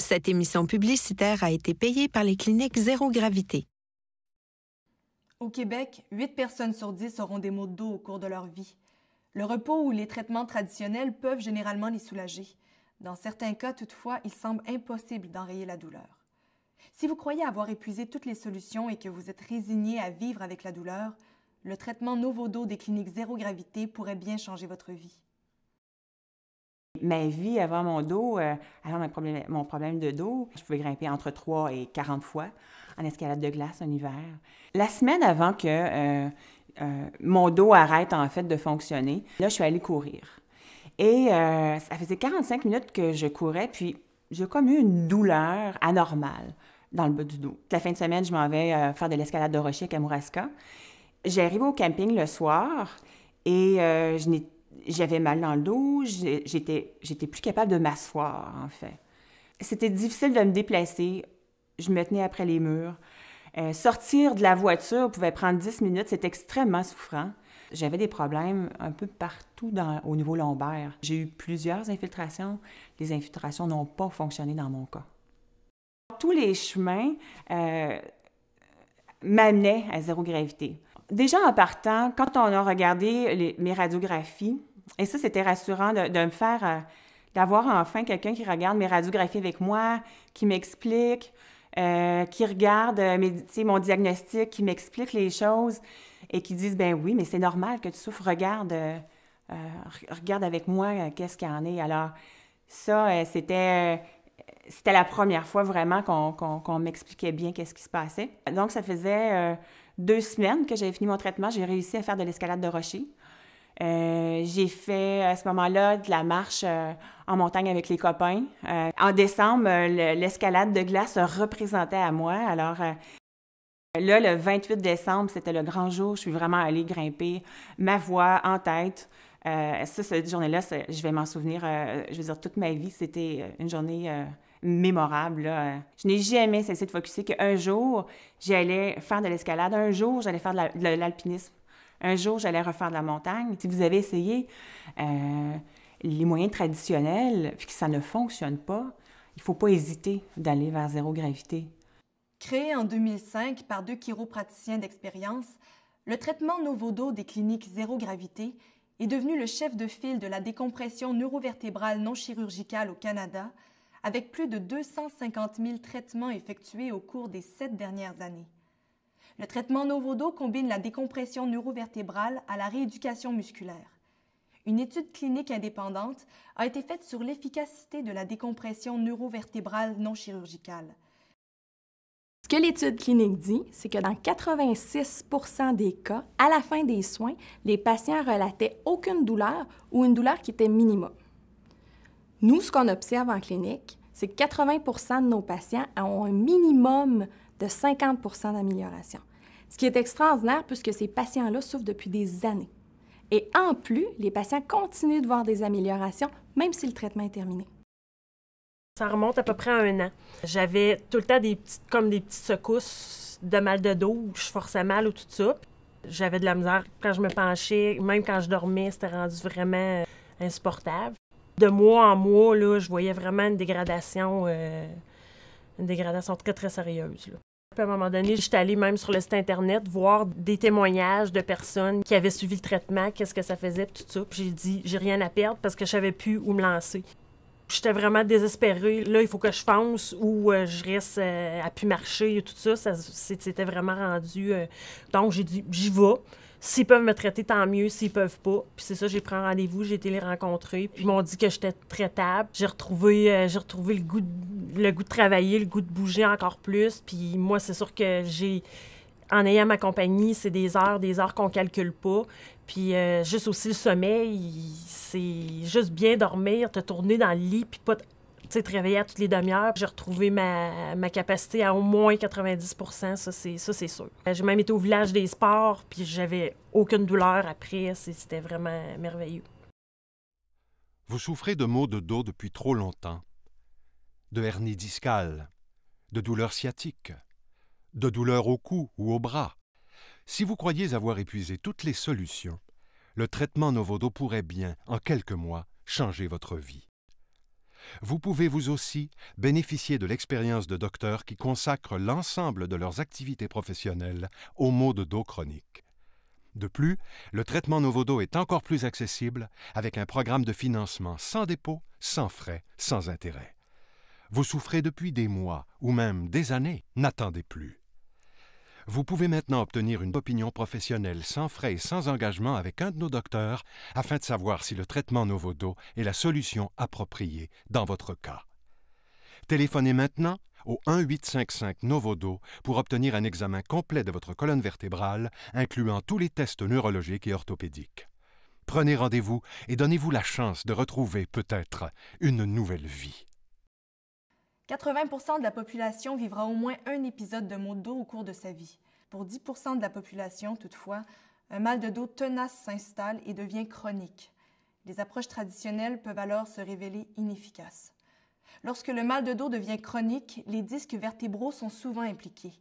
Cette émission publicitaire a été payée par les cliniques Zéro Gravité. Au Québec, 8 personnes sur 10 auront des maux de dos au cours de leur vie. Le repos ou les traitements traditionnels peuvent généralement les soulager. Dans certains cas, toutefois, il semble impossible d'enrayer la douleur. Si vous croyez avoir épuisé toutes les solutions et que vous êtes résigné à vivre avec la douleur, le traitement Novodo des cliniques Zéro Gravité pourrait bien changer votre vie. Ma vie avant mon dos, avant mon problème de dos, je pouvais grimper entre 3 et 40 fois en escalade de glace en hiver. La semaine avant que mon dos arrête en fait de fonctionner, là, je suis allée courir. Et ça faisait 45 minutes que je courais, puis j'ai comme eu une douleur anormale dans le bas du dos. La fin de semaine, je m'en vais faire de l'escalade de rocher à Kamouraska. J'arrive au camping le soir et j'avais mal dans le dos, j'étais plus capable de m'asseoir, en fait. C'était difficile de me déplacer, je me tenais après les murs. Sortir de la voiture pouvait prendre 10 minutes, c'était extrêmement souffrant. J'avais des problèmes un peu partout au niveau lombaire. J'ai eu plusieurs infiltrations. Les infiltrations n'ont pas fonctionné dans mon cas. Tous les chemins m'amenaient à zéro gravité. Déjà en partant, quand on a regardé mes radiographies, et ça, c'était rassurant de me faire, d'avoir enfin quelqu'un qui regarde mes radiographies avec moi, qui m'explique, qui regarde mon diagnostic, qui m'explique les choses et qui disent, ben oui, mais c'est normal que tu souffres, regarde avec moi qu'est-ce qu'il y en est. Alors, ça, c'était la première fois vraiment qu'on m'expliquait bien qu'est-ce qui se passait. Donc, ça faisait 2 semaines que j'avais fini mon traitement. J'ai réussi à faire de l'escalade de rocher. J'ai fait à ce moment-là de la marche en montagne avec les copains. En décembre, l'escalade de glace se représentait à moi. Alors là, le 28 décembre, c'était le grand jour. Je suis vraiment allée grimper ma voix en tête. Cette journée-là, je vais m'en souvenir, je veux dire, toute ma vie. C'était une journée mémorable, là. Je n'ai jamais cessé de focusser qu'un jour, j'allais faire de l'escalade. Un jour, j'allais faire de l'alpinisme. Un jour, j'allais refaire de la montagne. Si vous avez essayé les moyens traditionnels puis que ça ne fonctionne pas, il ne faut pas hésiter d'aller vers zéro gravité. Créé en 2005 par 2 chiropraticiens d'expérience, le traitement Novodo des cliniques Zéro Gravité est devenu le chef de file de la décompression neurovertébrale non chirurgicale au Canada, avec plus de 250 000 traitements effectués au cours des 7 dernières années. Le traitement Novodo combine la décompression neurovertébrale à la rééducation musculaire. Une étude clinique indépendante a été faite sur l'efficacité de la décompression neurovertébrale non chirurgicale. Ce que l'étude clinique dit, c'est que dans 86 % des cas, à la fin des soins, les patients relataient aucune douleur ou une douleur qui était minimum. Nous, ce qu'on observe en clinique, c'est que 80 % de nos patients ont un minimum de 50 % d'amélioration. Ce qui est extraordinaire puisque ces patients-là souffrent depuis des années. Et en plus, les patients continuent de voir des améliorations, même si le traitement est terminé. Ça remonte à peu près à 1 an. J'avais tout le temps des petites secousses de mal de dos, où je forçais mal ou tout ça. J'avais de la misère quand je me penchais, même quand je dormais, c'était rendu vraiment insupportable. De mois en mois, là, je voyais vraiment une dégradation très, très sérieuse, là. Puis à un moment donné, j'étais allée même sur le site Internet voir des témoignages de personnes qui avaient suivi le traitement, qu'est-ce que ça faisait, puis tout ça. Puis j'ai dit, j'ai rien à perdre parce que je savais plus où me lancer. J'étais vraiment désespérée. Là, il faut que je fonce ou je reste à plus marcher et tout ça. C'était vraiment rendu... Donc, j'ai dit, j'y vais. S'ils peuvent me traiter, tant mieux. S'ils peuvent pas. Puis c'est ça, j'ai pris un rendez-vous, j'ai été les rencontrer. Puis ils m'ont dit que j'étais traitable. J'ai retrouvé le goût de travailler, le goût de bouger encore plus. Puis moi, c'est sûr que en ayant ma compagnie, c'est des heures qu'on calcule pas. Puis juste aussi le sommeil, c'est juste bien dormir, te tourner dans le lit, puis pas te réveiller à toutes les demi-heures. J'ai retrouvé ma capacité à au moins 90 %, ça c'est sûr. J'ai même été au village des sports, puis j'avais aucune douleur après, c'était vraiment merveilleux. Vous souffrez de maux de dos depuis trop longtemps, de hernie discale, de douleurs sciatiques, de douleurs au cou ou au bras. Si vous croyez avoir épuisé toutes les solutions, le traitement Novodo pourrait bien, en quelques mois, changer votre vie. Vous pouvez vous aussi bénéficier de l'expérience de docteurs qui consacrent l'ensemble de leurs activités professionnelles aux maux de dos chroniques. De plus, le traitement Novodo est encore plus accessible avec un programme de financement sans dépôt, sans frais, sans intérêt. Vous souffrez depuis des mois ou même des années, n'attendez plus. Vous pouvez maintenant obtenir une opinion professionnelle sans frais et sans engagement avec un de nos docteurs afin de savoir si le traitement Novodo est la solution appropriée dans votre cas. Téléphonez maintenant au 1-855-NOVODO pour obtenir un examen complet de votre colonne vertébrale, incluant tous les tests neurologiques et orthopédiques. Prenez rendez-vous et donnez-vous la chance de retrouver peut-être une nouvelle vie. 80 % de la population vivra au moins un épisode de maux de dos au cours de sa vie. Pour 10 % de la population, toutefois, un mal de dos tenace s'installe et devient chronique. Les approches traditionnelles peuvent alors se révéler inefficaces. Lorsque le mal de dos devient chronique, les disques vertébraux sont souvent impliqués.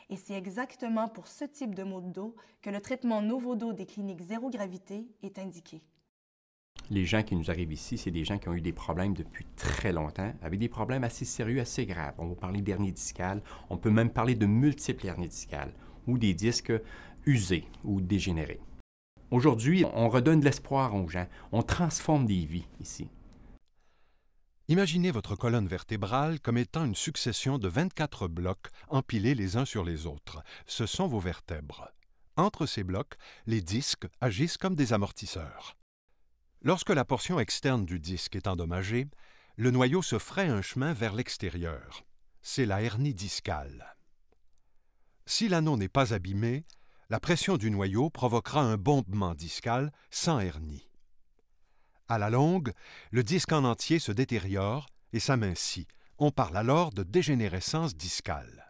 Et c'est exactement pour ce type de maux de dos que le traitement Novodo des cliniques zéro gravité est indiqué. Les gens qui nous arrivent ici, c'est des gens qui ont eu des problèmes depuis très longtemps, avec des problèmes assez sérieux, assez graves. On va parler d'hernie discale, on peut même parler de multiples hernies discales ou des disques usés ou dégénérés. Aujourd'hui, on redonne de l'espoir aux gens, on transforme des vies ici. Imaginez votre colonne vertébrale comme étant une succession de 24 blocs empilés les uns sur les autres. Ce sont vos vertèbres. Entre ces blocs, les disques agissent comme des amortisseurs. Lorsque la portion externe du disque est endommagée, le noyau se fraye un chemin vers l'extérieur. C'est la hernie discale. Si l'anneau n'est pas abîmé, la pression du noyau provoquera un bombement discal sans hernie. À la longue, le disque en entier se détériore et s'amincit. On parle alors de dégénérescence discale.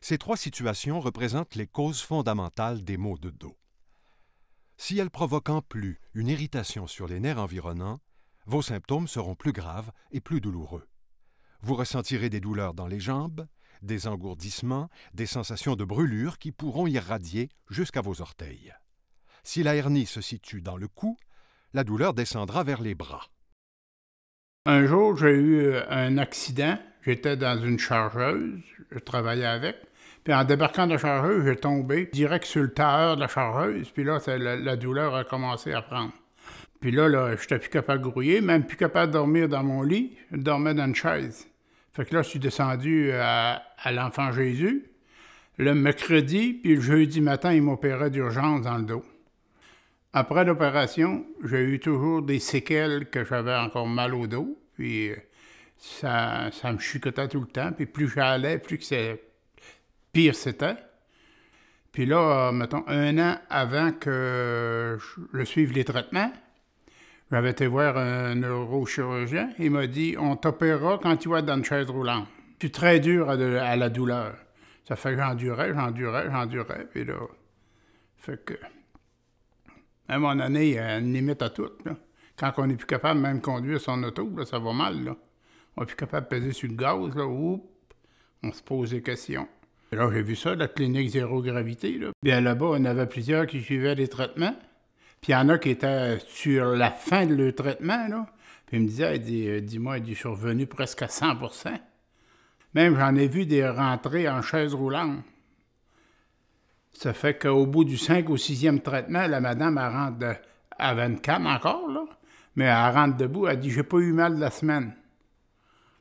Ces trois situations représentent les causes fondamentales des maux de dos. Si elles provoquent en plus une irritation sur les nerfs environnants, vos symptômes seront plus graves et plus douloureux. Vous ressentirez des douleurs dans les jambes, des engourdissements, des sensations de brûlure qui pourront irradier jusqu'à vos orteils. Si la hernie se situe dans le cou, la douleur descendra vers les bras. Un jour, j'ai eu un accident. J'étais dans une chargeuse, je travaillais avec. Puis en débarquant de la chargeuse, j'ai tombé direct sur le tailleur de la chargeuse. Puis là, la douleur a commencé à prendre. Puis là, je n'étais plus capable de grouiller, même plus capable de dormir dans mon lit. Je dormais dans une chaise. Fait que là, je suis descendu à l'Enfant Jésus. Le mercredi, puis le jeudi matin, il m'opérait d'urgence dans le dos. Après l'opération, j'ai eu toujours des séquelles que j'avais encore mal au dos. Puis ça me chicotait tout le temps. Puis plus j'allais, plus que c'est pire c'était. Puis là, mettons, 1 an avant que je suive les traitements, j'avais été voir un neurochirurgien. Il m'a dit « On t'opérera quand tu vas dans une chaise roulante. » Je suis très dur à la douleur. Ça fait que j'endurais. Puis là, fait que... À un moment donné, il y a une limite à tout. Là. Quand on n'est plus capable même de conduire son auto, là, ça va mal. Là. On n'est plus capable de peser sur le gaz. Là, on se pose des questions. Et là, j'ai vu ça, la clinique zéro gravité. Là. Bien là-bas, on avait plusieurs qui suivaient les traitements. Puis il y en a qui étaient sur la fin de leur traitement. Là. Puis il me disait, dis-moi, je suis revenu presque à 100%. Même j'en ai vu des rentrées en chaise roulante. Ça fait qu'au bout du 5 ou 6e traitement, la madame, elle rentre à 24 encore, là. Mais elle rentre debout, elle dit « J'ai pas eu mal de la semaine. »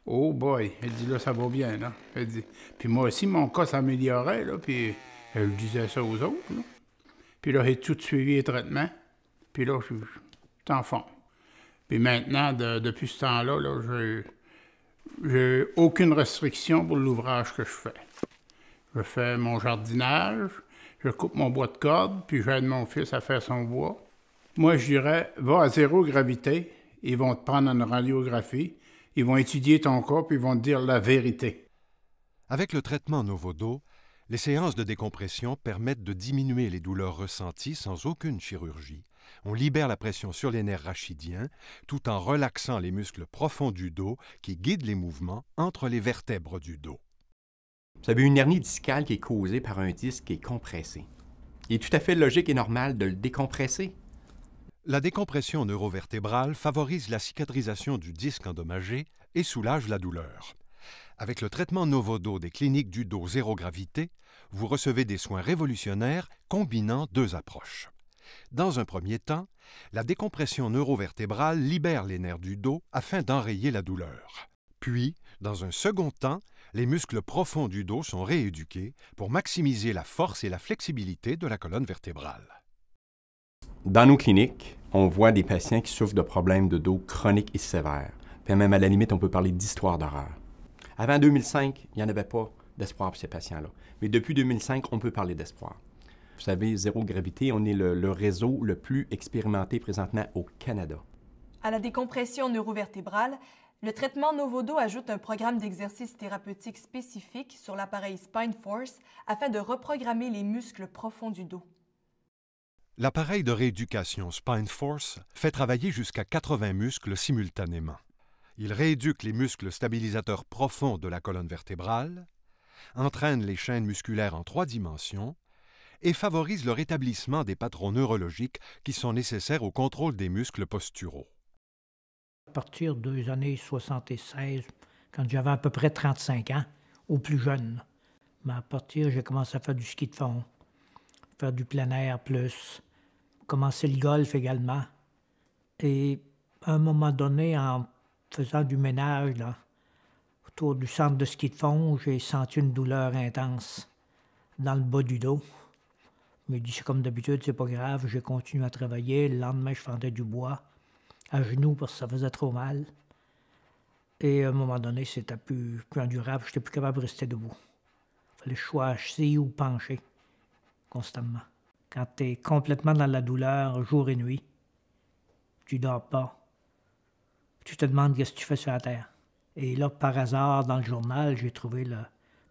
Oh boy! Elle dit « Là, ça va bien, là. » Elle dit. Puis moi aussi, mon cas s'améliorait, là, puis elle disait ça aux autres, là. Puis là, j'ai tout suivi les traitements. Puis là, je suis en forme. Puis maintenant, depuis ce temps-là, là, j'ai aucune restriction pour l'ouvrage que je fais. Je fais mon jardinage, je coupe mon bois de corde, puis j'aide mon fils à faire son bois. Moi, je dirais, va à zéro gravité, ils vont te prendre une radiographie, ils vont étudier ton cas, puis ils vont te dire la vérité. Avec le traitement Novodo, les séances de décompression permettent de diminuer les douleurs ressenties sans aucune chirurgie. On libère la pression sur les nerfs rachidiens, tout en relaxant les muscles profonds du dos qui guident les mouvements entre les vertèbres du dos. Vous avez une hernie discale qui est causée par un disque qui est compressé. Il est tout à fait logique et normal de le décompresser. La décompression neurovertébrale favorise la cicatrisation du disque endommagé et soulage la douleur. Avec le traitement Novodo des cliniques du dos zéro gravité, vous recevez des soins révolutionnaires combinant deux approches. Dans un premier temps, la décompression neurovertébrale libère les nerfs du dos afin d'enrayer la douleur. Puis, dans un second temps, les muscles profonds du dos sont rééduqués pour maximiser la force et la flexibilité de la colonne vertébrale. Dans nos cliniques, on voit des patients qui souffrent de problèmes de dos chroniques et sévères. Puis même à la limite, on peut parler d'histoire d'horreur. Avant 2005, il n'y en avait pas d'espoir pour ces patients-là. Mais depuis 2005, on peut parler d'espoir. Vous savez, Zéro Gravité, on est le réseau le plus expérimenté présentement au Canada. À la décompression neurovertébrale, le traitement Novodo ajoute un programme d'exercice thérapeutique spécifique sur l'appareil SpineForce afin de reprogrammer les muscles profonds du dos. L'appareil de rééducation SpineForce fait travailler jusqu'à 80 muscles simultanément. Il rééduque les muscles stabilisateurs profonds de la colonne vertébrale, entraîne les chaînes musculaires en 3 dimensions et favorise le rétablissement des patrons neurologiques qui sont nécessaires au contrôle des muscles posturaux. À partir des années 76, quand j'avais à peu près 35 ans, au plus jeune, mais à partir, j'ai commencé à faire du ski de fond, faire du plein air plus, commencer le golf également. Et à un moment donné, en faisant du ménage là, autour du centre de ski de fond, j'ai senti une douleur intense dans le bas du dos. Je me dis, c'est comme d'habitude, c'est pas grave, j'ai continué à travailler. Le lendemain, je fendais du bois à genoux parce que ça faisait trop mal. Et à un moment donné, c'était plus endurable, je n'étais plus capable de rester debout. Il fallait que je sois assis ou penché constamment. Quand tu es complètement dans la douleur, jour et nuit, tu dors pas, tu te demandes qu'est-ce que tu fais sur la terre. Et là, par hasard, dans le journal, j'ai trouvé le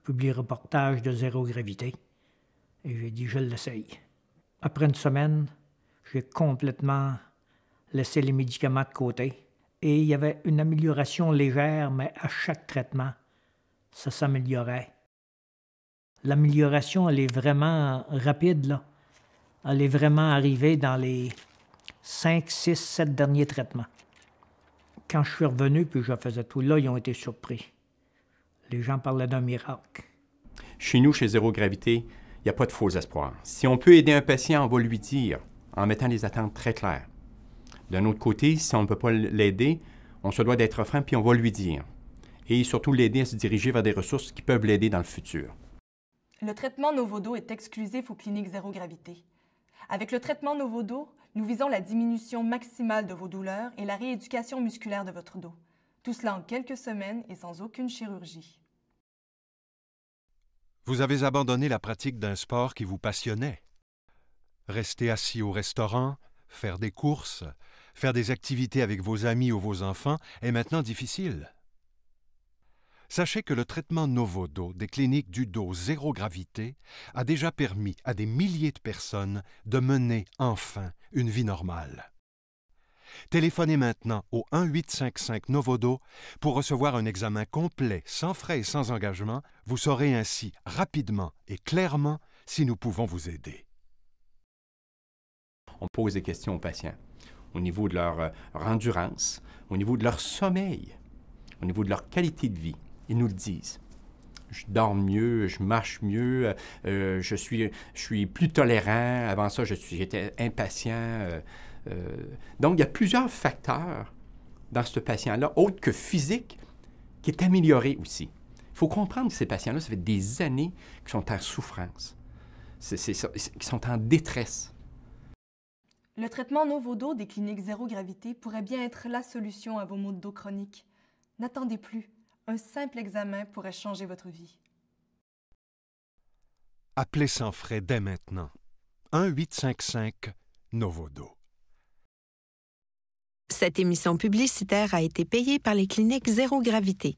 publié reportage de Zéro Gravité. Et j'ai dit, je l'essaye. Après une semaine, j'ai complètement laissé les médicaments de côté. Et il y avait une amélioration légère, mais à chaque traitement, ça s'améliorait. L'amélioration, elle est vraiment rapide, là. Elle est vraiment arrivée dans les 5, 6, 7 derniers traitements. Quand je suis revenu, puis je faisais tout là, ils ont été surpris. Les gens parlaient d'un miracle. Chez nous, chez Zéro Gravité, il n'y a pas de faux espoirs. Si on peut aider un patient, on va lui dire, en mettant les attentes très claires. D'un autre côté, si on ne peut pas l'aider, on se doit d'être franc, puis on va lui dire. Et surtout l'aider à se diriger vers des ressources qui peuvent l'aider dans le futur. Le traitement Novodo est exclusif aux cliniques Zéro Gravité. Avec le traitement Novodo, nous visons la diminution maximale de vos douleurs et la rééducation musculaire de votre dos. Tout cela en quelques semaines et sans aucune chirurgie. Vous avez abandonné la pratique d'un sport qui vous passionnait. Rester assis au restaurant, faire des courses, faire des activités avec vos amis ou vos enfants est maintenant difficile. Sachez que le traitement Novodo des cliniques du dos Zéro Gravité a déjà permis à des milliers de personnes de mener enfin une vie normale. Téléphonez maintenant au 1-855-NOVODO pour recevoir un examen complet, sans frais et sans engagement. Vous saurez ainsi rapidement et clairement si nous pouvons vous aider. On pose des questions aux patients au niveau de leur endurance, au niveau de leur sommeil, au niveau de leur qualité de vie. Ils nous le disent. Je dors mieux, je marche mieux, je suis plus tolérant. Avant ça, j'étais impatient. Donc, il y a plusieurs facteurs dans ce patient-là, autres que physique, qui est amélioré aussi. Il faut comprendre que ces patients-là, ça fait des années qu'ils sont en souffrance, qu'ils sont en détresse. Le traitement Novodo des cliniques Zéro Gravité pourrait bien être la solution à vos maux de dos chroniques. N'attendez plus. Un simple examen pourrait changer votre vie. Appelez sans frais dès maintenant. 1-855-NOVODO. Cette émission publicitaire a été payée par les cliniques Zéro Gravité.